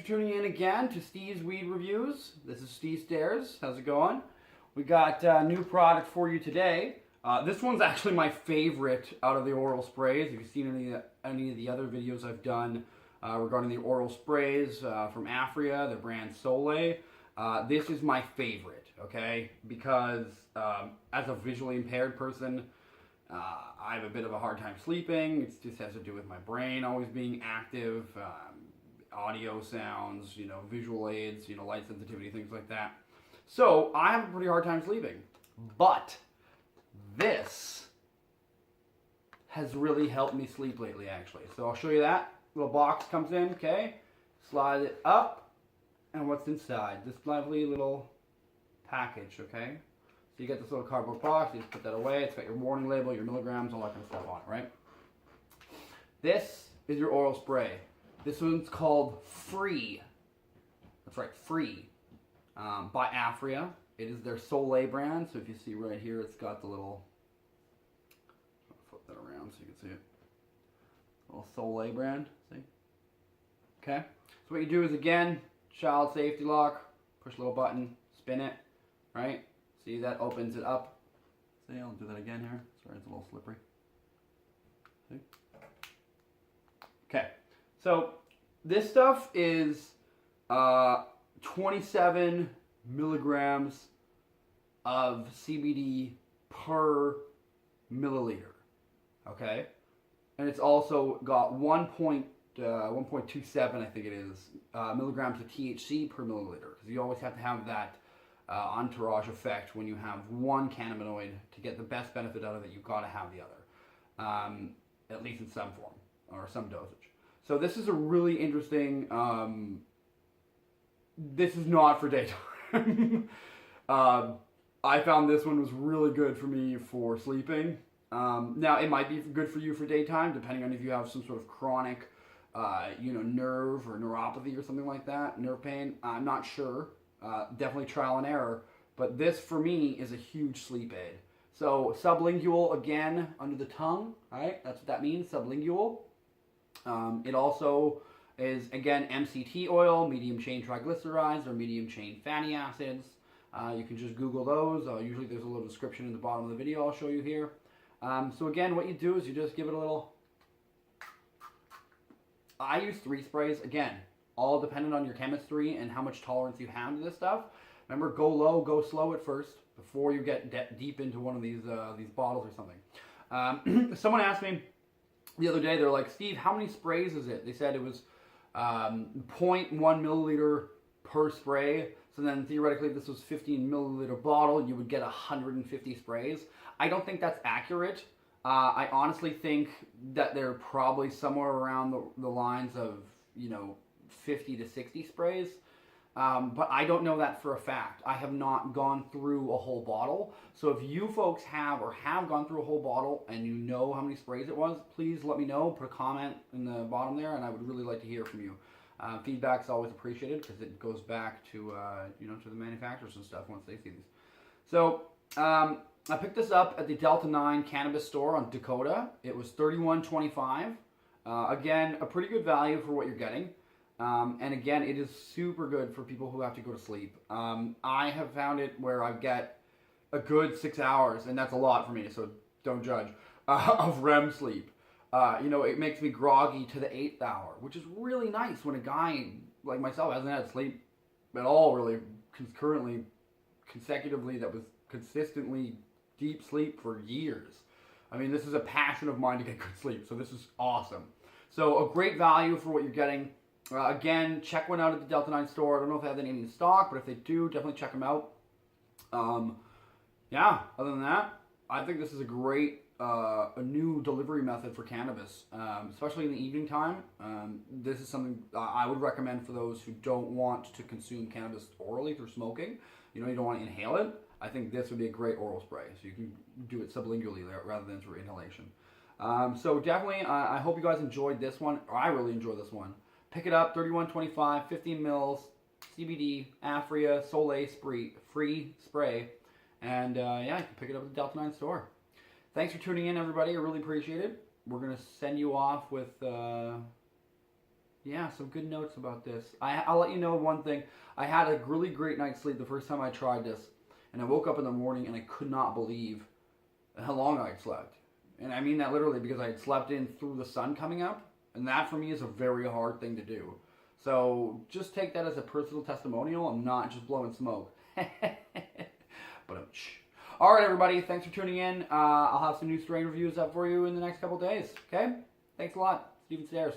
tuning in again to Steve's Weed Reviews. This is Steve Stairs. How's it going? We got a new product for you today. This one's actually my favorite out of the oral sprays. If you've seen any of the other videos I've done regarding the oral sprays from Aphria, the brand Solei, this is my favorite, okay? Because as a visually impaired person, I have a bit of a hard time sleeping. It just has to do with my brain always being active, audio sounds, visual aids, light sensitivity, things like that. So I have a pretty hard time sleeping. But this has really helped me sleep lately, actually. So I'll show you that. Little box comes in, okay? Slide it up, and what's inside? This lovely little package, okay? So you get this little cardboard box, you just put that away. It's got your warning label, your milligrams, all that kind of stuff on it, right? This is your oral spray. This one's called Free. That's right, Free. By Aphria. It is their Solei brand. So if you see right here, it's got the little, flip that around so you can see it. Little Solei brand, see? Okay. So what you do is, again, child safety lock, push a little button, spin it, right? See, that opens it up. See, I'll do that again here. Sorry, it's a little slippery. See? Okay. So this stuff is 27 milligrams of CBD per milliliter, okay? And it's also got 1.27, I think it is, milligrams of THC per milliliter, because you always have to have that entourage effect when you have one cannabinoid to get the best benefit out of it. You've got to have the other, at least in some form or some dosage. So this is a really interesting, this is not for daytime. I found this one was really good for me for sleeping. Now it might be good for you for daytime, depending on if you have some sort of chronic, nerve or neuropathy or something like that, nerve pain. I'm not sure, definitely trial and error, but this for me is a huge sleep aid. So sublingual, again, under the tongue, right? That's what that means, sublingual. It also is, again, MCT oil, medium chain triglycerides, or medium chain fatty acids. You can just Google those. Usually there's a little description in the bottom of the video I'll show you here. So again, what you do is you just give it a little... I use 3 sprays, again, all dependent on your chemistry and how much tolerance you have to this stuff. Remember, go low, go slow at first before you get deep into one of these bottles or something. Someone asked me the other day, they're like, Steve, how many sprays is it? They said it was 0.1 milliliter per spray. So then theoretically, if this was 15 milliliter bottle, you would get 150 sprays. I don't think that's accurate. I honestly think that they're probably somewhere around the lines of, 50 to 60 sprays. But I don't know that for a fact. I have not gone through a whole bottle. So if you folks have or have gone through a whole bottle and you know how many sprays it was, please let me know. Put a comment in the bottom there, and I would really like to hear from you. Feedback's always appreciated because it goes back to to the manufacturers and stuff once they see these. So I picked this up at the Delta 9 Cannabis store on Dakota. It was $31.25. Again, a pretty good value for what you're getting. And again, it is super good for people who have to go to sleep. I have found it where I get a good 6 hours, and that's a lot for me, so don't judge, of REM sleep. It makes me groggy to the 8th hour, which is really nice when a guy like myself hasn't had sleep at all, really, consecutively, that was consistently deep sleep for years. I mean, this is a passion of mine to get good sleep, so this is awesome. So a great value for what you're getting. Again, check one out at the Delta 9 store. I don't know if they have any in stock, but if they do, definitely check them out. Other than that, I think this is a great, a new delivery method for cannabis, especially in the evening time. This is something I would recommend for those who don't want to consume cannabis orally through smoking. You don't want to inhale it. I think this would be a great oral spray, so you can do it sublingually rather than through inhalation. So definitely, I hope you guys enjoyed this one. I really enjoyed this one. Pick it up, $31.25, 15 mils, CBD, Aphria, Solei free spray. And you can pick it up at the Delta 9 store. Thanks for tuning in, everybody. I really appreciate it. We're going to send you off with Yeah, some good notes about this. I'll let you know one thing. I had a really great night's sleep the first time I tried this, and I woke up in the morning and I could not believe how long I had slept. And I mean that literally because I had slept in through the sun coming up, and that for me is a very hard thing to do. So just take that as a personal testimonial. I'm not just blowing smoke. But all right, everybody, thanks for tuning in. I'll have some new strain reviews up for you in the next couple days. Okay? Thanks a lot. Steven Stairs.